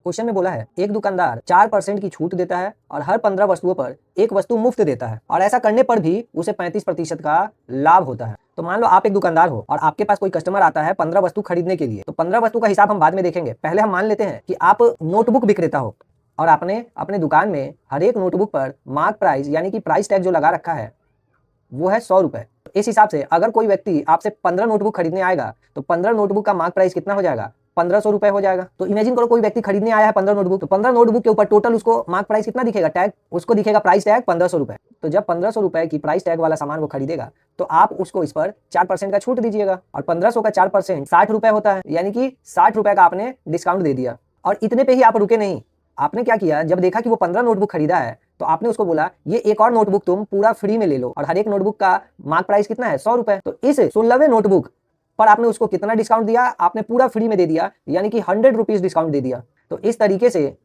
Question में बोला है एक दुकानदार 4% की छूट देता है और हर 15 वस्तुओं पर एक वस्तु मुफ्त देता है और ऐसा करने पर भी उसे 35% का लाभ होता है। तो मान लो आप एक दुकानदार हो और आपके पास कोई कस्टमर आता है 15 वस्तु खरीदने के लिए। तो 15 वस्तु का हिसाब हम बाद में देखेंगे, पहले हम मान लेते हैं कि आप नोटबुक विक्रेता हो और आपने अपने दुकान में हर एक नोटबुक पर मार्क प्राइस यानी कि प्राइस टैग जो लगा रखा है वो है 100 रुपए। इस हिसाब से अगर कोई व्यक्ति आपसे 15 नोटबुक खरीदने आएगा तो 15 नोटबुक का मार्क प्राइस कितना हो जाएगा? 1500 रुपए हो जाएगा। तो इमेजिन करो कोई व्यक्ति खरीदने आया है 15 नोटबुक, तो 15 नोटबुक के ऊपर टोटल उसको मार्क प्राइस कितना दिखेगा? टैग उसको दिखेगा प्राइस टैग 1500 रुपए। तो जब 1500 रुपए की प्राइस टैग वाला सामान वो खरीदेगा तो आप उसको इस पर 4% का छूट दीजिएगा और 1500 का 4% 60 रुपए होता है, यानी कि 60 रुपए का आपने डिस्काउंट दे दिया। और इतने पे ही आप रुके नहीं, आपने क्या किया, जब देखा कि वो 15 नोटबुक खरीदा है तो आपने उसको बोला ये एक और नोटबुक तुम पूरा फ्री में ले लो और हर एक नोटबुक का मार्क प्राइस कितना है? 100 रुपए। तो इस 16वें नोटबुक पर आपने उसको कितना डिस्काउंट दिया? आपने पूरा फ्री में दे दिया, यानी कि 100 रुपीज डिस्काउंट दे दिया। तो इस तरीके से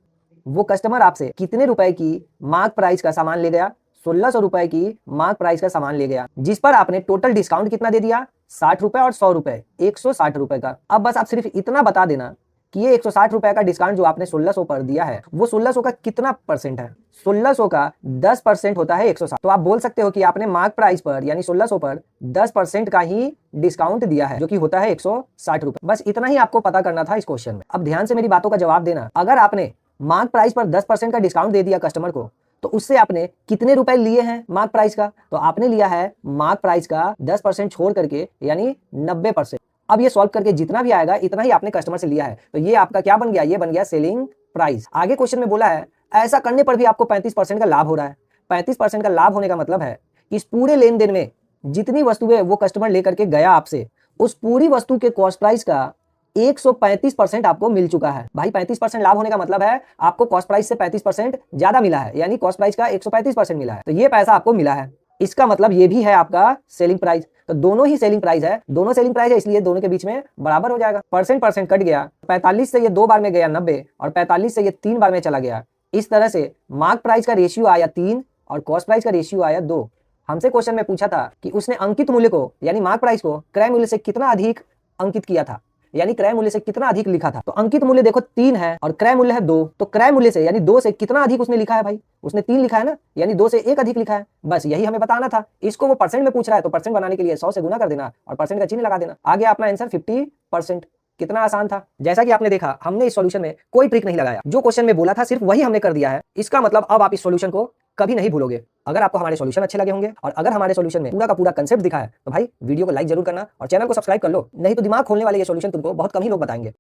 वो कस्टमर आपसे कितने रुपए की मार्क प्राइस का सामान ले गया? 1600 रुपए की मार्क प्राइस का सामान ले गया, जिस पर आपने टोटल डिस्काउंट कितना दे दिया? 60 रुपए और 100 रुपए, 160 रुपए का। अब बस आप सिर्फ इतना बता देना कि ये 160 रुपए का डिस्काउंट जो आपने 1600 पर दिया है वो 1600 का कितना परसेंट है? 1600 का 10% होता है 160। तो आप बोल सकते हो कि आपने मार्क प्राइस पर यानी 1600 पर 10% का ही डिस्काउंट दिया है, जो कि होता है 160 रुपए। बस इतना ही आपको पता करना था इस क्वेश्चन में। अब ध्यान से मेरी बातों का जवाब देना। अगर आपने मार्क प्राइस पर 10% का डिस्काउंट दे दिया कस्टमर को तो उससे आपने कितने रुपए लिए हैं मार्क प्राइस का? तो आपने लिया है मार्क प्राइस का 10% छोड़ करके यानी 90%। अब ये सॉल्व करके जितना भी आएगा इतना ही आपने कस्टमर से लिया है, तो ये आपका क्या बन गया? ये बन गया सेलिंग प्राइस। आगे क्वेश्चन में बोला है ऐसा करने पर भी आपको 35% का लाभ हो रहा है। 35% का लाभ होने का मतलब है कि इस पूरे लेन देन में जितनी वस्तुएं वो कस्टमर लेकर के गया आपसे, उस पूरी वस्तु के कॉस्ट प्राइस का 135% आपको मिल चुका है। भाई 35% लाभ होने का मतलब है आपको कॉस्ट प्राइस से 35% ज्यादा मिला है, यानी कॉस्ट प्राइस का 135% मिला है। तो ये पैसा आपको मिला है, इसका मतलब ये भी है आपका सेलिंग प्राइस। तो दोनों ही सेलिंग प्राइस है, दोनों सेलिंग प्राइस है, इसलिए दोनों के बीच में बराबर हो जाएगा। परसेंट कट गया, 45 से ये 2 बार में गया 90 और 45 से ये 3 बार में चला गया। इस तरह से मार्क प्राइस का रेशियो आया 3 और कॉस्ट प्राइस का रेशियो आया 2। हमसे क्वेश्चन में पूछा था कि उसने अंकित मूल्य को यानी मार्क प्राइस को क्रय मूल्य से कितना अधिक अंकित किया था, यानी क्रय मूल्य से कितना अधिक लिखा था। तो अंकित मूल्य देखो 3 है और क्रय मूल्य है 2, तो क्रय मूल्य से यानी 2 से कितना अधिक उसने लिखा है? भाई उसने 3 लिखा है ना, यानी 2 से 1 अधिक लिखा है। बस यही हमें बताना था। इसको वो परसेंट में पूछ रहा है तो परसेंट बनाने के लिए 100 से गुना कर देना और परसेंट का चिन्ह लगा देना। आ गया अपना आंसर 50%। कितना आसान था। जैसा कि आपने देखा हमने इस सॉल्यूशन में कोई ट्रिक नहीं लगाया, जो क्वेश्चन में बोला था सिर्फ वही हमने कर दिया है। इसका मतलब अब आप इस सॉल्यूशन को कभी नहीं भूलोगे। अगर आपको हमारे सॉल्यूशन अच्छे लगे होंगे और अगर हमारे सॉल्यूशन में पूरा का पूरा कंसेप्ट दिखा है तो भाई वीडियो को लाइक जरूर करना और चैनल को सब्सक्राइब कर लो, नहीं तो दिमाग खोलने वाले ये सॉल्यूशन तुमको बहुत कम ही लोग बताएंगे।